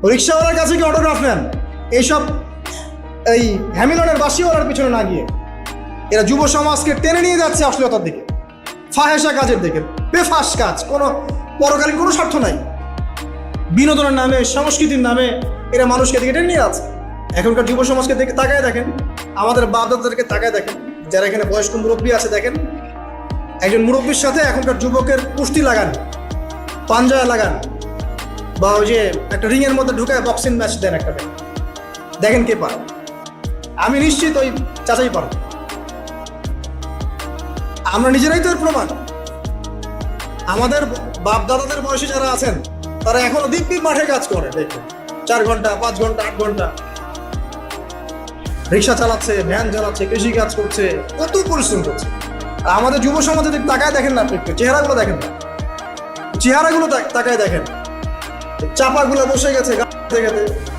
রিক্সাওয়ালার কাছে কি অটোগ্রাফ নেন? এইসব এই হ্যামিলনের বাসিওয়ালার পিছনে না গিয়ে এরা যুব সমাজকে টেনে নিয়ে যাচ্ছে অশ্লীলতার দিকে, ফাহেসা কাজের দিকে, বেফাস কাজ, কোনো পরকালীন কোনো স্বার্থ নাই। বিনোদনের নামে, সংস্কৃতির নামে এরা মানুষকে দিকে টেনে নিয়ে যাচ্ছে। এখনকার যুব সমাজকে দেখে তাকায় দেখেন, আমাদের বাপ-দাদাদেরকে তাকায় দেখেন, যারা এখানে বয়স্ক মুরব্বী আছে দেখেন, একজন মুরব্বীর সাথে এখনকার যুবকের কুস্তি লাগান, পাঞ্জায় লাগান, বা ওই যে একটা রিংয়ের মধ্যে ঢুকায় বক্সিং ম্যাচ দেন একটা, দেখেন কে পারে। আমি নিশ্চিত ওই চাচাই পারব। আমরা নিজেরাই তো এর প্রমাণ। আমাদের বাপ দাদাদের বয়সী যারা আছেন তারা এখনো দিব্যি মাঠে কাজ করে, দেখুন 4 ঘন্টা 5 ঘন্টা 8 ঘন্টা রিক্সা চালাচ্ছে, ভ্যান চালাচ্ছে, কৃষি কাজ করছে, কত পরিশ্রম করছে। আর আমাদের যুব সমাজে তাকায় দেখেন না, আপনি চেহারাগুলো দেখেন না, চেহারাগুলো তাকায় দেখেন, চাপাগুলো বসে গেছে,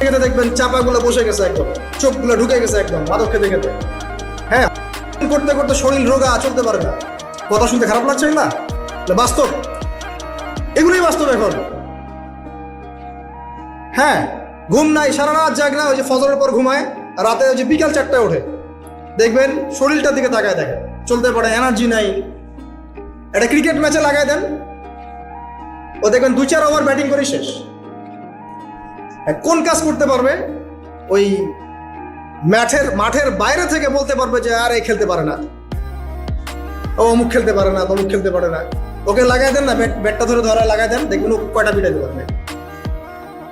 খেতে দেখবেন চাপাগুলো বসে গেছে একদম, চোখগুলো ঢুকে গেছে একদম মাদক খেতে খেতে। হ্যাঁ, করতে করতে শরীর রোগা, চলতে পারে না। কথা শুনতে খারাপ লাগছে না? বাস্তব, এগুলোই বাস্তব এখন। হ্যাঁ, ঘুম নাই, সারা রাত জাগ না, ওই যে ফজরের পর ঘুমায়, রাতে ওই যে বিকাল 4টায় ওঠে, দেখবেন শরীরটার দিকে তাকায় দেখেন, চলতে পারে, এনার্জি নাই। একটা ক্রিকেট ম্যাচে লাগাই দেন, ও দেখবেন 2-4 ওভার ব্যাটিং করে শেষ। কোন কাজ করতে পারবে? ওই মাঠের বাইরে থেকে বলতে পারবে যে আর এই খেলতে পারে না, ও অমুক খেলতে পারে না, তমুক খেলতে পারে না। ওকে লাগাই দেন না, ব্যাটটা ধরে লাগাই দেন, দেখবেন ও কয়টা পিটাইতে পারবে।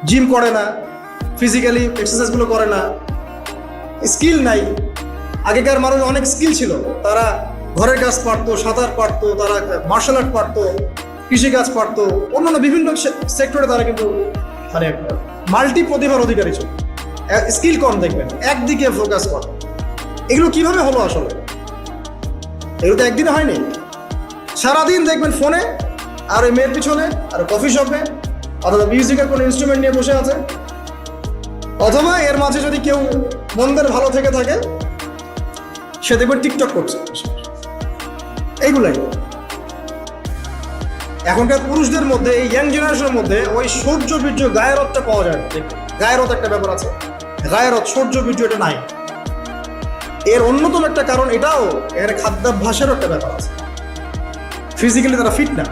জিম করে না, ফিজিক্যালি এক্সারসাইজগুলো করে না, স্কিল নাই। আগেকার মানুষ অনেক স্কিল ছিল, তারা ঘরের কাজ পারতো, সাঁতার পারতো, তারা মার্শাল আর্ট পারতো, কৃষিকাজ পারতো, অন্যান্য বিভিন্ন সেক্টরে তারা কিন্তু মানে মাল্টি প্রতিভার অধিকারী ছিল। স্কিল কম, দেখবেন একদিকে ফোকাস কর। এগুলো কিভাবে হলো আসলে? এগুলো তো একদিনে হয়নি। সারাদিন দেখবেন ফোনে, আর ওই মেয়ের পিছনে, আর কফি শপে, অথবা মিউজিকের কোনো ইনস্ট্রুমেন্ট নিয়ে বসে আছে, অথবা এর মাঝে যদি কেউ মন্দের ভালো থেকে থাকে সে দেখবেন টিকটক করছে। এইগুলাই এখনকার পুরুষদের মধ্যে, এই ইয়াং জেনারেশনের মধ্যে ওই সৌর্য বীর্য গায়রতটা পাওয়া যায় না। গায়রত একটা ব্যাপার আছে, গায়রত সৌর্য বীর্য এটা নাই। এর অন্যতম একটা কারণ এটাও, এর খাদ্যাভ্যাসেরও একটা ব্যাপার আছে। ফিজিক্যালি তারা ফিট না।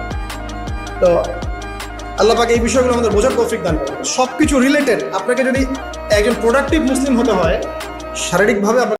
তো আল্লাহ পাক এই বিষয়গুলো আমাদের বোঝার তৌফিক দান করেন। সবকিছু রিলেটেড। আপনাকে যদি একজন প্রোডাক্টিভ মুসলিম হতে হয়, শারীরিকভাবে